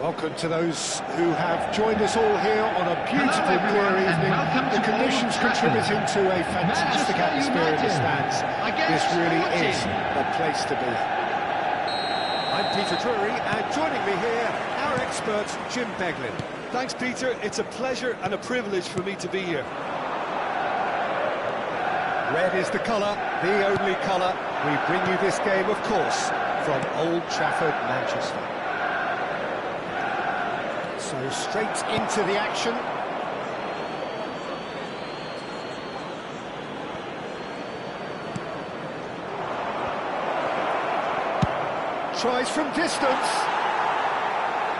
Welcome to those who have joined us all here on a beautiful clear evening. The conditions contributing to a fantastic atmosphere in the stands. This really is the place to be. I'm Peter Drury, and joining me here, our expert, Jim Beglin. Thanks, Peter. It's a pleasure and a privilege for me to be here. Red is the colour, the only colour. We bring you this game, of course, from Old Trafford, Manchester. So straight into the action. Tries from distance.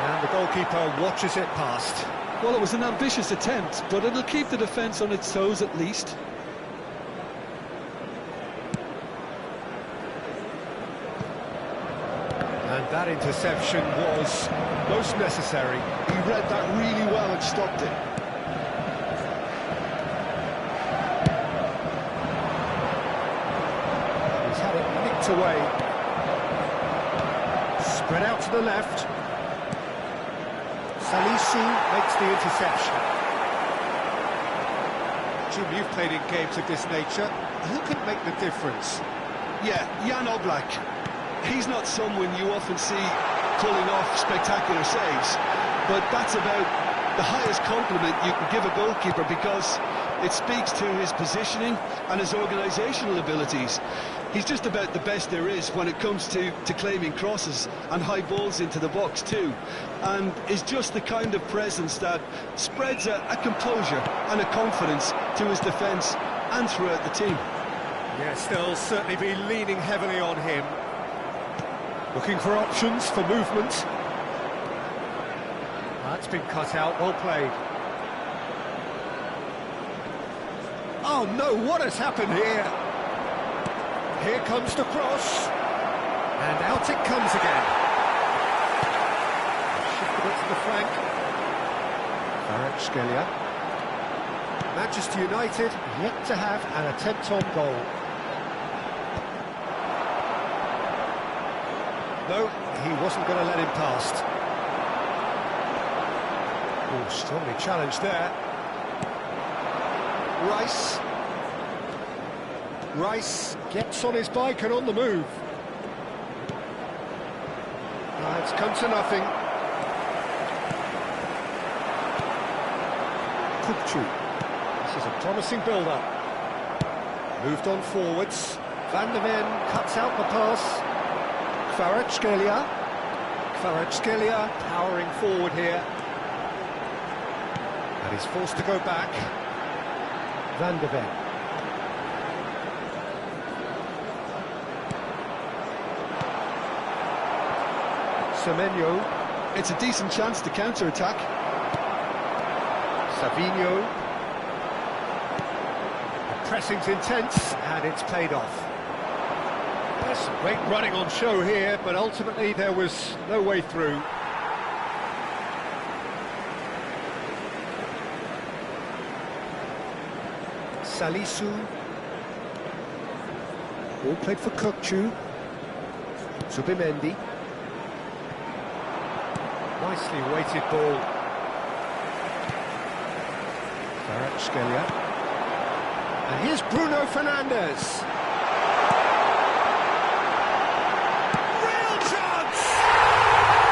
And the goalkeeper watches it past. Well, it was an ambitious attempt, but it'll keep the defence on its toes at least. And that interception was most necessary. He read that really well and stopped it. He's had it nicked away. Spread out to the left. Salisu makes the interception. Jim, you've played in games of this nature. Who can make the difference? Yeah, Jan Oblak. He's not someone you often see pulling off spectacular saves, but that's about the highest compliment you can give a goalkeeper, because it speaks to his positioning and his organisational abilities. He's just about the best there is when it comes to claiming crosses and high balls into the box too, and is just the kind of presence that spreads a composure and a confidence to his defence and throughout the team. Yes, they'll certainly be leaning heavily on him. Looking for options for movement. That's been cut out, well played. Oh no, what has happened here? Here comes the cross. And out it comes again. Shifted it to the flank. Kvaratskhelia. Manchester United yet to have an attempt on goal. No, he wasn't going to let him past. Oh, strongly challenged there. Rice gets on his bike and on the move. It's come to nothing. Kukcu. This is a promising build-up. Moved on forwards. Van der Ven cuts out the pass. Kvaratskhelia powering forward here. And he's forced to go back. Van der Ven. Semenyo. It's a decent chance to counter-attack. Savinho. The pressing's intense, and it's paid off. There's some great running on show here, but ultimately there was no way through. Salisu. All played for Kukcu. Zubimendi. Nicely weighted ball. Kvaratskhelia. And here's Bruno Fernandes. Real chance!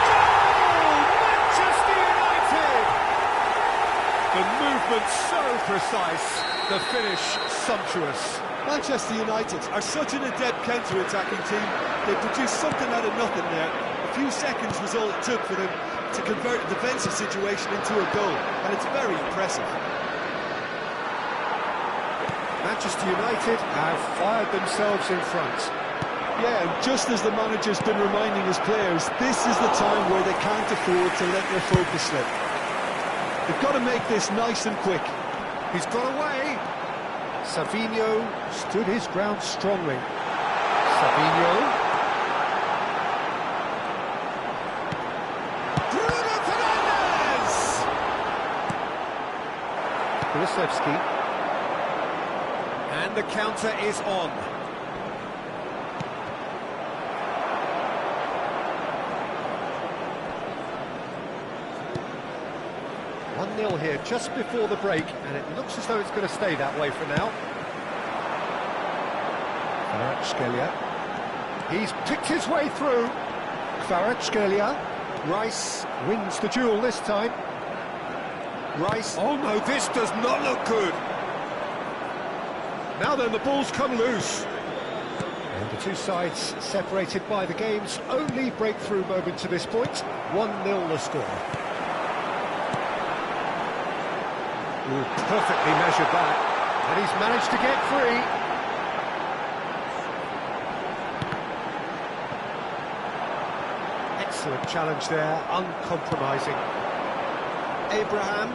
Goal! Manchester United! The movement so precise, the finish sumptuous. Manchester United are such an adept counter-attacking team. They produced something out of nothing there. A few seconds was all it took for them to convert a defensive situation into a goal, and it's very impressive. Manchester United have fired themselves in front. Yeah, and just as the manager's been reminding his players, this is the time where they can't afford to let their focus slip. They've got to make this nice and quick. He's got away. Savinho stood his ground strongly. Savinho. Bruno Fernandes! Kulusevski. And the counter is on. 1-0 here just before the break, and it looks as though it's going to stay that way for now. Kvaratskhelia. He's picked his way through. Kvaratskhelia. Rice wins the duel this time. Rice. Oh no, this does not look good. Now then, the ball's come loose. And the two sides separated by the game's only breakthrough moment to this point. 1-0 the score. Ooh, perfectly measured that. And he's managed to get free. Excellent challenge there, uncompromising. Abraham.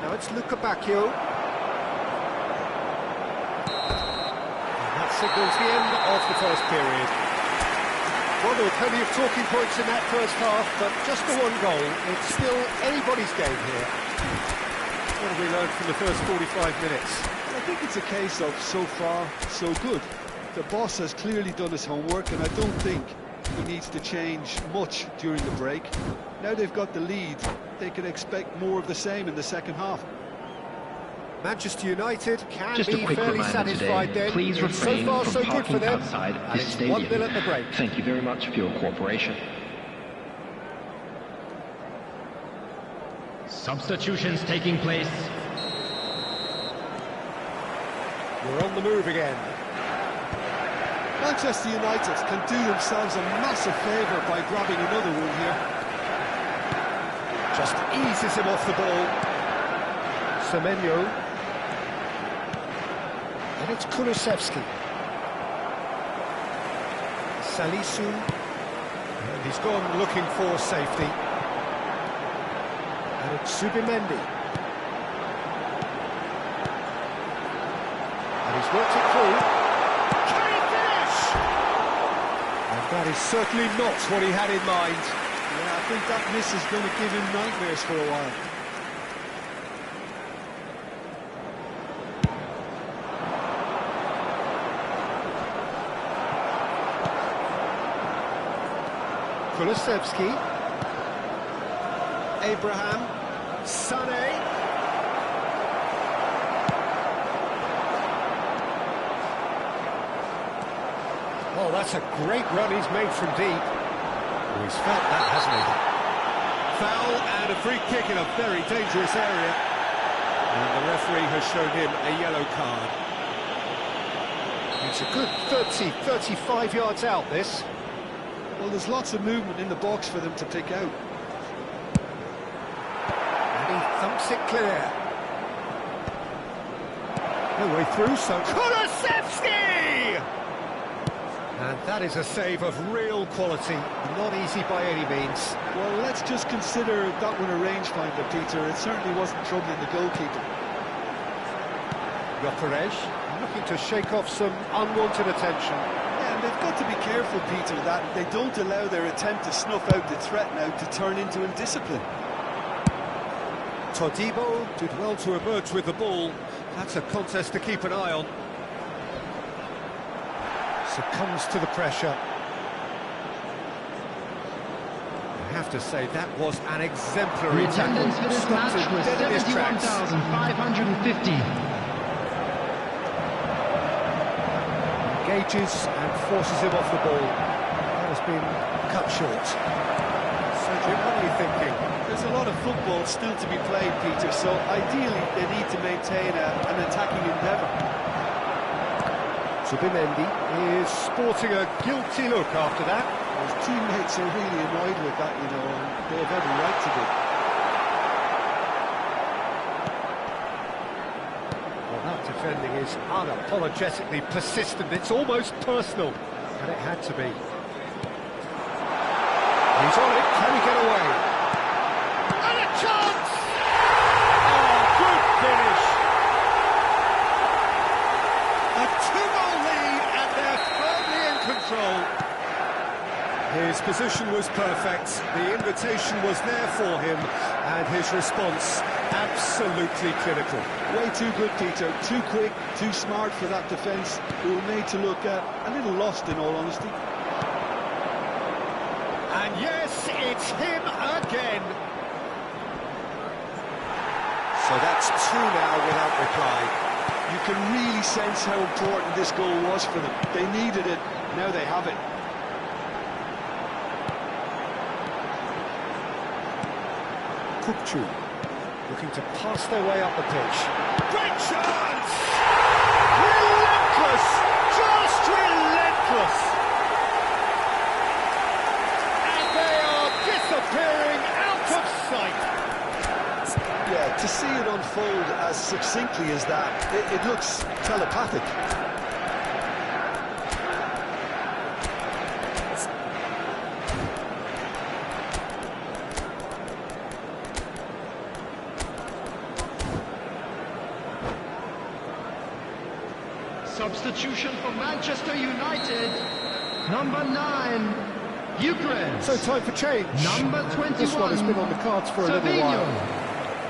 Now it's Luca Bacchio. And that signals the end of the first period. Well, there were plenty of talking points in that first half, but just the one goal. It's still anybody's game here. What have we learned from the first 45 minutes? I think it's a case of so far, so good. The boss has clearly done his homework, and I don't think he needs to change much during the break. Now they've got the lead, they can expect more of the same in the second half. Manchester United can Just be a quick fairly reminder satisfied today, then. please So refrain far, from so good for parking them. outside And this it's stadium. 1-0 at the break. Thank you very much for your cooperation. Substitutions taking place. We're on the move again. Manchester United can do themselves a massive favour by grabbing another one here. Just eases him off the ball. Semenyo. And it's Kulusevski. Salisu. And he's gone looking for safety. And it's Subimendi. And he's worked it through. Can he finish? And that is certainly not what he had in mind. Yeah, I think that miss is going to give him nightmares for a while. Kulusevski. Abraham. Sané. Oh, that's a great run he's made from deep. Oh, he's felt that, hasn't he? Foul and a free kick in a very dangerous area. And the referee has shown him a yellow card. It's a good 30, 35 yards out, this. Well, there's lots of movement in the box for them to pick out. And he thumps it clear. No way through, so Kulusevski! And that is a save of real quality, not easy by any means. Well, let's just consider that one a rangefinder, Peter. It certainly wasn't troubling the goalkeeper. Gyökeres looking to shake off some unwanted attention. Yeah, and they've got to be careful, Peter, that they don't allow their attempt to snuff out the threat now to turn into indiscipline. Todibo did well to emerge with the ball. That's a contest to keep an eye on. Succumbs to the pressure. I have to say, that was an exemplary The attendance for this match was 71,550. Engages and forces him off the ball. That has been cut short. Sergio, what are you thinking? There's a lot of football still to be played, Peter, so ideally they need to maintain an attacking endeavour. Subimendi is sporting a guilty look after that. His teammates are really annoyed with that, you know, and they have every right to be. Well, that defending is unapologetically persistent. It's almost personal, and it had to be. He's on it. Can he get away? And a chance! Oh, good finish! A 2-0 lead, and they're firmly in control. His position was perfect, the invitation was there for him, and his response absolutely clinical. Way too good, Peter. Too quick, too smart for that defence. We were made to look a little lost, in all honesty. And yes, it's him again. So that's two now without reply. You can really sense how important this goal was for them. They needed it, now they have it. Kupchu looking to pass their way up the pitch. Great chance! Relentless! Just relentless! And they are disappearing out of sight. Yeah, to see it unfold as succinctly as that, it looks telepathic. Substitution for Manchester United. Number 9, Ukraine. So time for change. Number 21. This one has been on the cards for a little while.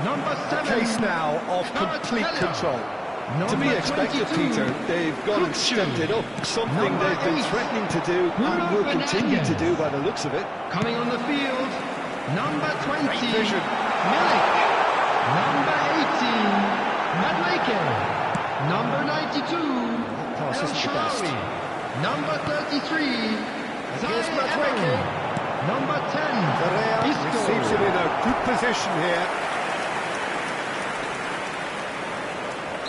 Number 7. A case now of complete control. To be expected, Peter, they've gone and stepped it up. Something they've been threatening to do and will continue to do by the looks of it. Coming on the field, number 20, Great vision. Milik. Number 18, Madlake. Number 92, Pass El is the best. Shaarawy. Number 33, Here's Zaire Madlake. Emery. Number 10, Correa Isco. receives him in a good position here.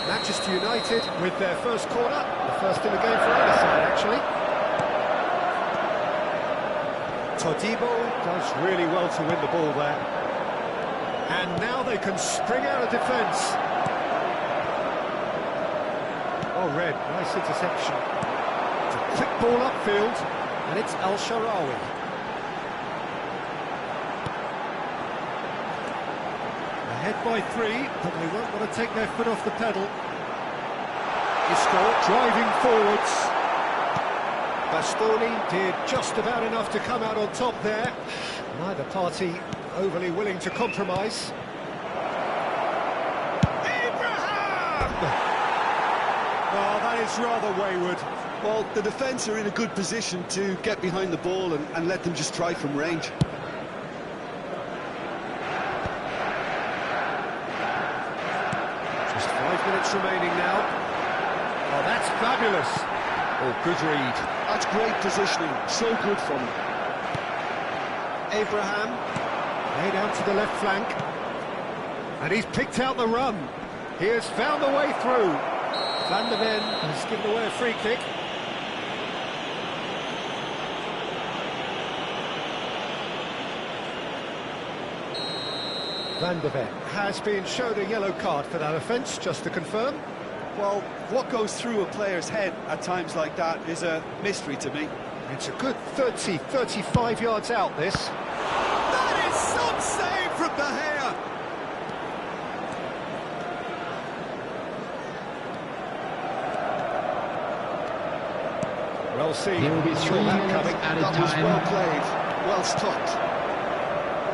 Manchester United with their first corner, the first in the game for either side, actually. Todibo does really well to win the ball there. And now they can spring out of defence. Oh, Red, nice interception. It's a quick ball upfield, and it's El Shaarawy. Ahead by 3, but they won't want to take their foot off the pedal. Isco driving forwards. Bastoni did just about enough to come out on top there. Neither party overly willing to compromise. Oh, that is rather wayward. Well, the defence are in a good position to get behind the ball and let them just try from range. Just 5 minutes remaining now. Oh, that's fabulous. Oh, good read. That's great positioning, so good from him. Abraham. Laid out to the left flank. And he's picked out the run. He has found the way through. Van der Ven has given away a free kick. Van der Ven has been shown a yellow card for that offence, just to confirm. Well, what goes through a player's head at times like that is a mystery to me. It's a good 30, 35 yards out, this. That is some save from De Gea! Well seen. There will be 3 minutes at a That was time. well played, well stopped.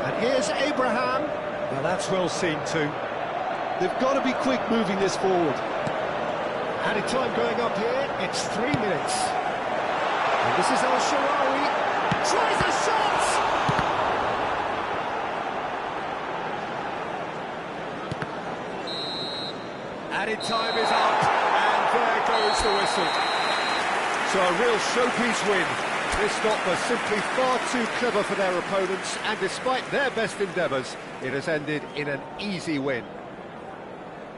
And here's Abraham. Now that's well seen too. They've got to be quick moving this forward. Added time going up here, it's 3 minutes. And this is El Shaarawy. Tries a shot! Added time is up, and there goes the whistle. So a real showpiece win. This lot was simply far too clever for their opponents, and despite their best endeavours, it has ended in an easy win.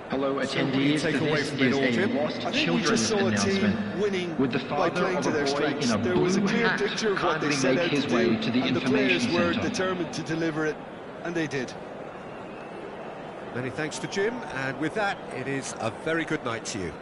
Hello what do you attendees, take away this from it all, is a Jim? lost I think we just children's saw a team announcement. winning With the by father playing of to a their boy strengths. in a There was a blue clear hat picture of what they kindly set make out his to way do, to the and the players information were centre. determined to deliver it, and they did. Many thanks to Jim, and with that, it is a very good night to you.